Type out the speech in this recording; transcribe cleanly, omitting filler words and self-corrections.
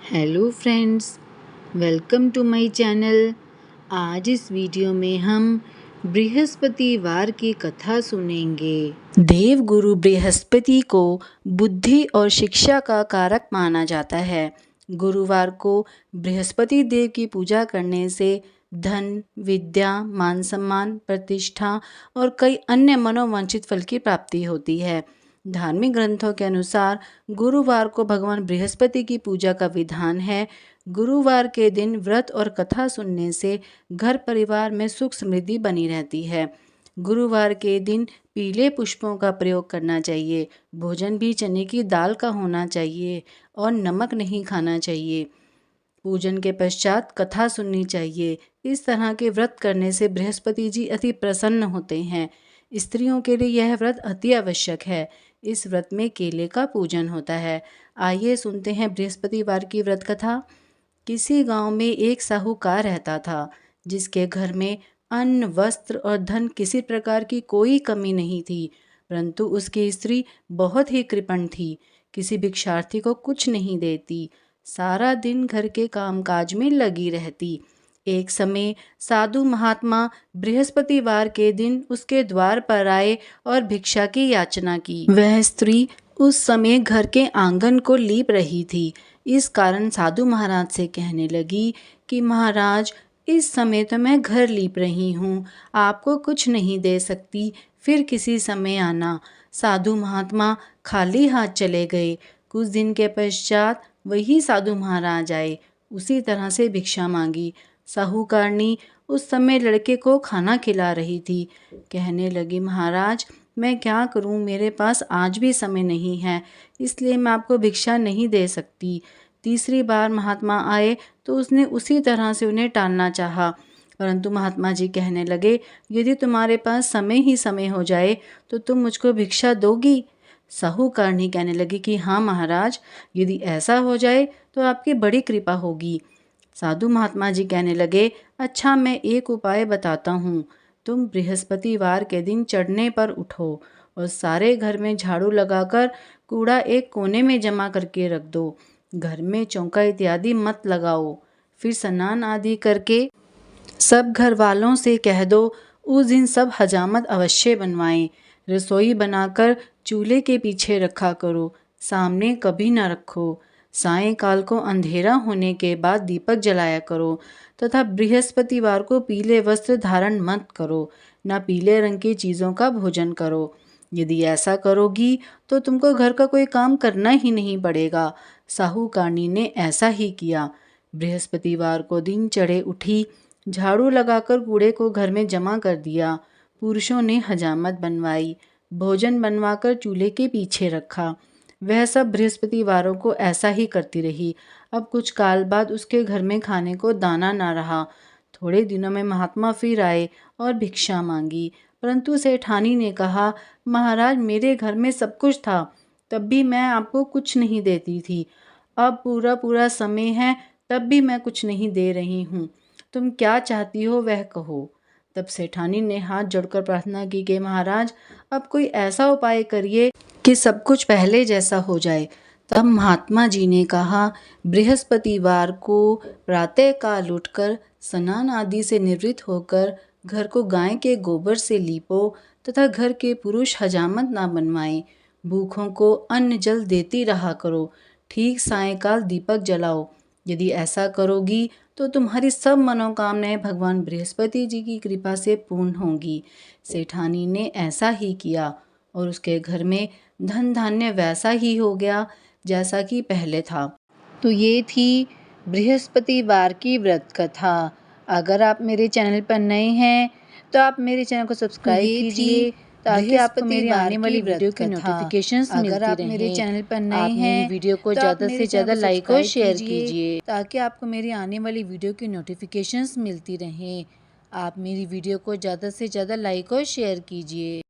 Hello friends, welcome to my channel. आज इस video में हम बृहस्पतिवार की कथा सुनेंगे। देव गुरु बृहस्पति को बुद्धि और शिक्षा का कारक माना जाता है। गुरुवार को बृहस्पति देव की पूजा करने से धन, विद्या, मान सम्मान, प्रतिष्ठा और कई अन्य मनोवांछित फल की प्राप्ति होती है। धार्मिक ग्रंथों के अनुसार गुरुवार को भगवान बृहस्पति की पूजा का विधान है। गुरुवार के दिन व्रत और कथा सुनने से घर परिवार में सुख समृद्धि बनी रहती है। गुरुवार के दिन पीले पुष्पों का प्रयोग करना चाहिए। भोजन भी चने की दाल का होना चाहिए और नमक नहीं खाना चाहिए। पूजन के पश्चात कथा सुननी चाहिए। इस तरह के व्रत करने से बृहस्पति जी अति प्रसन्न होते हैं। स्त्रियों के लिए यह व्रत अति आवश्यक है। इस व्रत में केले का पूजन होता है। आइए सुनते हैं बृहस्पतिवार की व्रत कथा। किसी गांव में एक साहूकार रहता था, जिसके घर में अन्न, वस्त्र और धन किसी प्रकार की कोई कमी नहीं थी, परंतु उसकी स्त्री बहुत ही कृपण थी। किसी भिक्षार्थी को कुछ नहीं देती, सारा दिन घर के कामकाज में लगी रहती। एक समय साधु महात्मा बृहस्पतिवार के दिन उसके द्वार पर आए और भिक्षा की याचना की। वह स्त्री उस समय घर के आंगन को लीप रही थी। इस कारण साधु महाराज से कहने लगी कि महाराज, इस समय तो मैं घर लीप रही हूँ, आपको कुछ नहीं दे सकती, फिर किसी समय आना। साधु महात्मा खाली हाथ चले गए। कुछ दिन के पश्चात वही साधु महाराज आए। उसी तरह से भिक्षा मांगी। साहूकारनी उस समय लड़के को खाना खिला रही थी। कहने लगी, महाराज, मैं क्या करूं, मेरे पास आज भी समय नहीं है, इसलिए मैं आपको भिक्षा नहीं दे सकती। तीसरी बार महात्मा आए तो उसने उसी तरह से उन्हें टालना चाहा, परंतु महात्मा जी कहने लगे, यदि तुम्हारे पास समय ही समय हो जाए तो तुम मुझको भिक्षा दोगी? साहूकारनी कहने लगी कि हाँ महाराज, यदि ऐसा हो जाए तो आपकी बड़ी कृपा होगी। साधु महात्मा जी कहने लगे, अच्छा, मैं एक उपाय बताता हूँ। तुम बृहस्पतिवार के दिन चढ़ने पर उठो और सारे घर में झाड़ू लगाकर कूड़ा एक कोने में जमा करके रख दो। घर में चौका इत्यादि मत लगाओ। फिर स्नान आदि करके सब घर वालों से कह दो उस दिन सब हजामत अवश्य बनवाएं। रसोई बनाकर चूल्हे के पीछे रखा करो, सामने कभी न रखो। सायंकाल को अंधेरा होने के बाद दीपक जलाया करो तथा बृहस्पतिवार को पीले वस्त्र धारण मत करो, न पीले रंग की चीज़ों का भोजन करो। यदि ऐसा करोगी तो तुमको घर का कोई काम करना ही नहीं पड़ेगा। साहूकारनी ने ऐसा ही किया। बृहस्पतिवार को दिन चढ़े उठी, झाड़ू लगाकर कूड़े को घर में जमा कर दिया। पुरुषों ने हजामत बनवाई, भोजन बनवाकर चूल्हे के पीछे रखा। वह सब बृहस्पतिवारों को ऐसा ही करती रही। अब कुछ काल बाद उसके घर में खाने को दाना ना रहा। थोड़े दिनों में महात्मा फिर आए और भिक्षा मांगी, परंतु सेठानी ने कहा, महाराज, मेरे घर में सब कुछ था, तब भी मैं आपको कुछ नहीं देती थी। अब पूरा पूरा समय है, तब भी मैं कुछ नहीं दे रही हूँ। तुम क्या चाहती हो वह कहो। तब सेठानी ने हाथ जोड़कर प्रार्थना की कि महाराज, अब कोई ऐसा उपाय करिए कि सब कुछ पहले जैसा हो जाए। तब महात्मा जी ने कहा, बृहस्पतिवार को प्रातःकाल उठकर स्नान आदि से निवृत्त होकर घर को गाय के गोबर से लीपो तथा घर के पुरुष हजामत ना बनवाएं। भूखों को अन्न जल देती रहा करो। ठीक सायंकाल दीपक जलाओ। यदि ऐसा करोगी तो तुम्हारी सब मनोकामनाएं भगवान बृहस्पति जी की कृपा से पूर्ण होंगी। सेठानी ने ऐसा ही किया और उसके घर में धन धान्य वैसा ही हो गया जैसा कि पहले था। तो ये थी बृहस्पतिवार की व्रत कथा। अगर आप मेरे चैनल पर नए हैं तो आप मेरे चैनल को सब्सक्राइब कीजिए ताकि आपको मेरी आने वाली वीडियो की नोटिफिकेशंस मिलती रहें। अगर आप मेरे चैनल पर नए हैं, वीडियो को ज़्यादा से ज़्यादा लाइक और शेयर कीजिए ताकि आपको मेरी आने वाली वीडियो की नोटिफिकेशंस मिलती रहें। आप मेरी वीडियो को ज़्यादा से ज़्यादा लाइक और शेयर कीजिए।